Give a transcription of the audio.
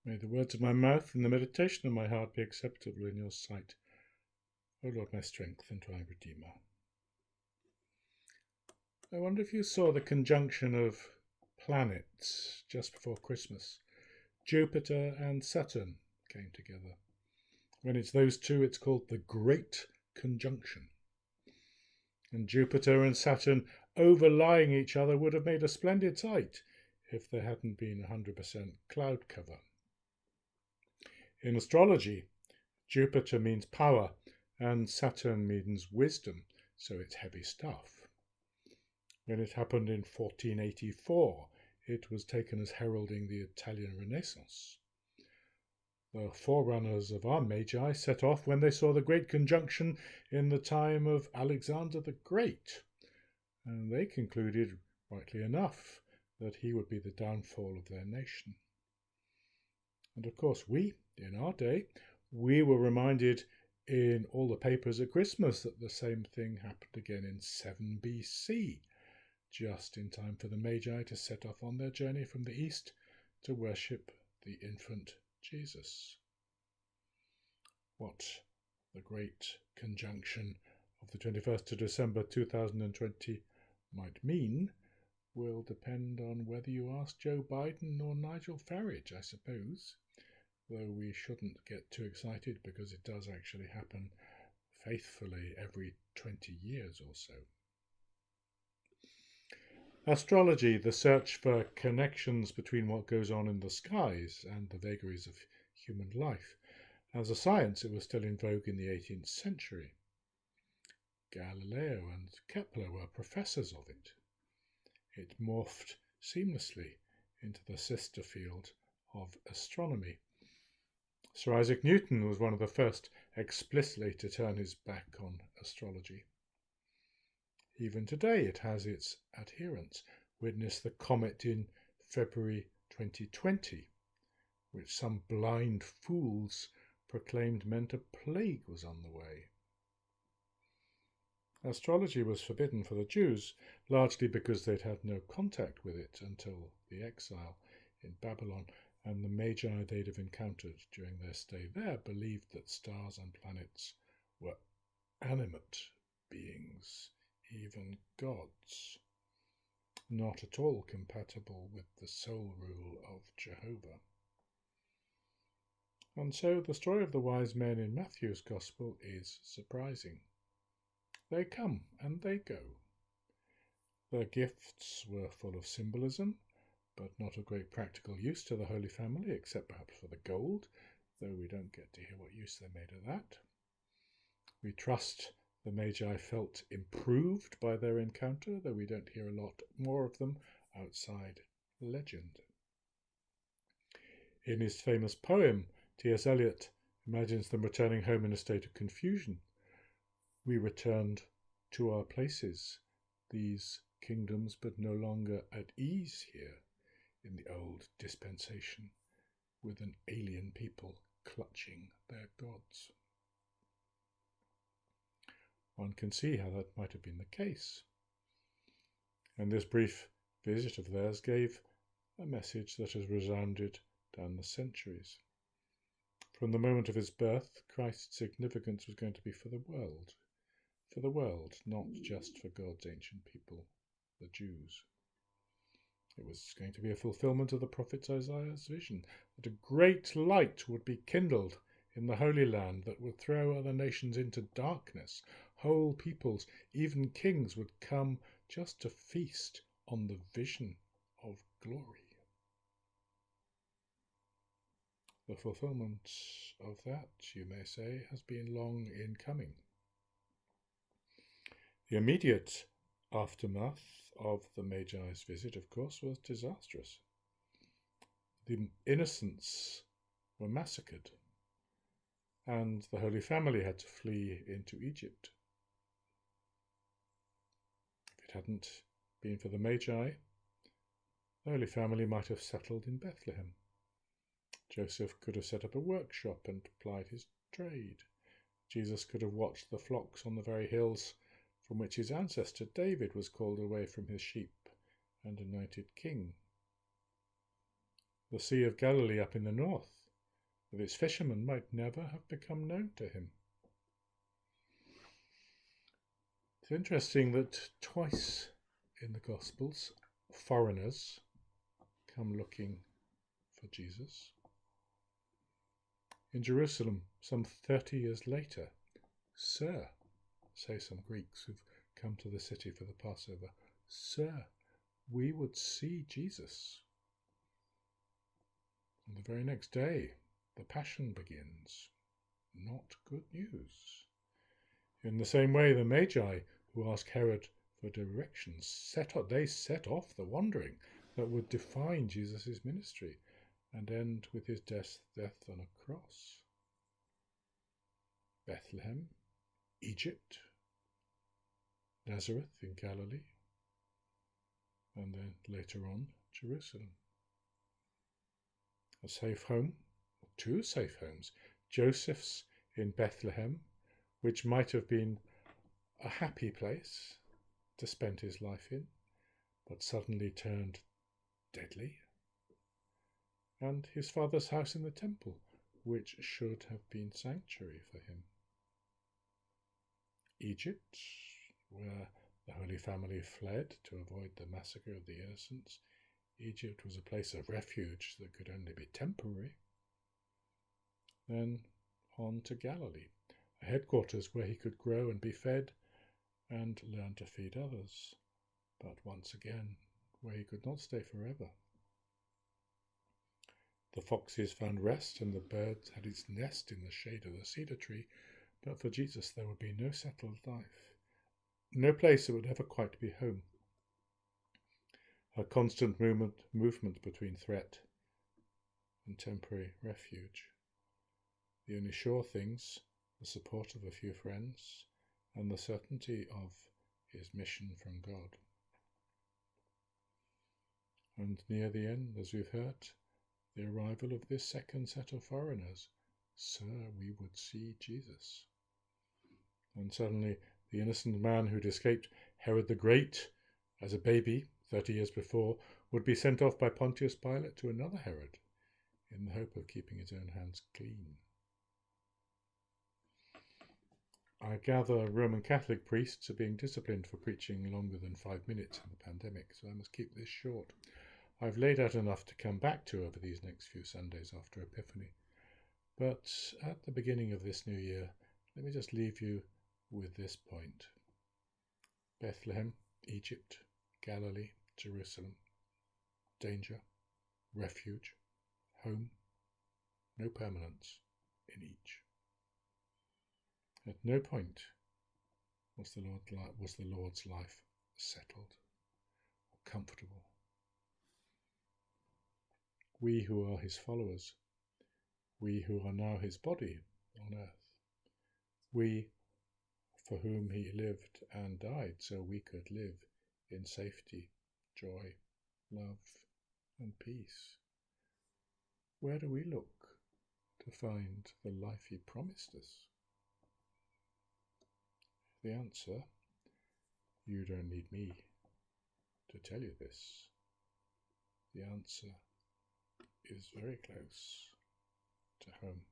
May the words of my mouth and the meditation of my heart be acceptable in your sight, O Lord, my strength and my Redeemer. I wonder if you saw the conjunction of planets just before Christmas. Jupiter and Saturn came together. When it's those two, it's called the Great Conjunction. And Jupiter and Saturn overlying each other would have made a splendid sight if there hadn't been 100% cloud cover. In astrology, Jupiter means power and Saturn means wisdom, so it's heavy stuff. When it happened in 1484, it was taken as heralding the Italian Renaissance. The forerunners of our Magi set off when they saw the Great Conjunction in the time of Alexander the Great, and they concluded, rightly enough, that he would be the downfall of their nation. And of course in our day, we were reminded in all the papers at Christmas that the same thing happened again in 7 BC, just in time for the Magi to set off on their journey from the east to worship the infant Jesus. What the Great Conjunction of the 21st of December 2020 might mean will depend on whether you ask Joe Biden or Nigel Farage, I suppose, though we shouldn't get too excited because it does actually happen faithfully every 20 years or so. Astrology, the search for connections between what goes on in the skies and the vagaries of human life. As a science, it was still in vogue in the 18th century. Galileo and Kepler were professors of it. It morphed seamlessly into the sister field of astronomy. Sir Isaac Newton was one of the first explicitly to turn his back on astrology. Even today it has its adherents. Witness the comet in February 2020, which some blind fools proclaimed meant a plague was on the way. Astrology was forbidden for the Jews, largely because they'd had no contact with it until the exile in Babylon, and the Magi they'd have encountered during their stay there believed that stars and planets were animate beings, even gods, not at all compatible with the sole rule of Jehovah. And so the story of the wise men in Matthew's Gospel is surprising. They come and they go. Their gifts were full of symbolism, but not of great practical use to the Holy Family, except perhaps for the gold, though we don't get to hear what use they made of that. We trust the Magi felt improved by their encounter, though we don't hear a lot more of them outside legend. In his famous poem, T.S. Eliot imagines them returning home in a state of confusion. We returned to our places, these kingdoms, but no longer at ease here in the old dispensation, with an alien people clutching their gods. One can see how that might have been the case. And this brief visit of theirs gave a message that has resounded down the centuries. From the moment of his birth, Christ's significance was going to be for the world, not just for God's ancient people, the Jews. It was going to be a fulfillment of the prophet Isaiah's vision, that a great light would be kindled in the Holy Land that would throw other nations into darkness. Whole peoples, even kings, would come just to feast on the vision of glory. The fulfillment of that, you may say, has been long in coming. The immediate aftermath of the Magi's visit, of course, was disastrous. The innocents were massacred, and the Holy Family had to flee into Egypt. If it hadn't been for the Magi, the Holy Family might have settled in Bethlehem. Joseph could have set up a workshop and plied his trade. Jesus could have watched the flocks on the very hills from which his ancestor David was called away from his sheep and anointed king. The Sea of Galilee up in the north that its fishermen might never have become known to him. It's interesting that twice in the Gospels, foreigners come looking for Jesus. In Jerusalem, some 30 years later, "Sir," say some Greeks who've come to the city for the Passover, "Sir, we would see Jesus." And the very next day, the Passion begins. Not good news. In the same way, the Magi, who ask Herod for directions, set off the wandering that would define Jesus' ministry and end with his death on a cross. Bethlehem, Egypt, Nazareth in Galilee, and then later on, Jerusalem. A safe home, two safe homes, Joseph's in Bethlehem, which might have been a happy place to spend his life in, but suddenly turned deadly, and his father's house in the temple, which should have been sanctuary for him. Egypt, where the Holy Family fled to avoid the massacre of the innocents. Egypt was a place of refuge that could only be temporary. Then on to Galilee, a headquarters where he could grow and be fed and learn to feed others, but once again, where he could not stay forever. The foxes found rest and the bird had its nest in the shade of the cedar tree, but for Jesus there would be no settled life, no place that would ever quite be home. A constant movement between threat and temporary refuge. The only sure things, the support of a few friends, and the certainty of his mission from God. And near the end, as we've heard, the arrival of this second set of foreigners. "Sir, we would see Jesus." And suddenly the innocent man who'd escaped Herod the Great as a baby 30 years before would be sent off by Pontius Pilate to another Herod in the hope of keeping his own hands clean. I gather Roman Catholic priests are being disciplined for preaching longer than 5 minutes in the pandemic, so I must keep this short. I've laid out enough to come back to over these next few Sundays after Epiphany. But at the beginning of this new year, let me just leave you with this point. Bethlehem, Egypt, Galilee, Jerusalem. Danger, refuge, home, no permanence in each. At no point was the Lord's life settled or comfortable. We who are his followers, we who are now his body on earth, we for whom he lived and died so we could live in safety, joy, love, and peace. Where do we look to find the life he promised us? The answer, you don't need me to tell you this. The answer is very close to home.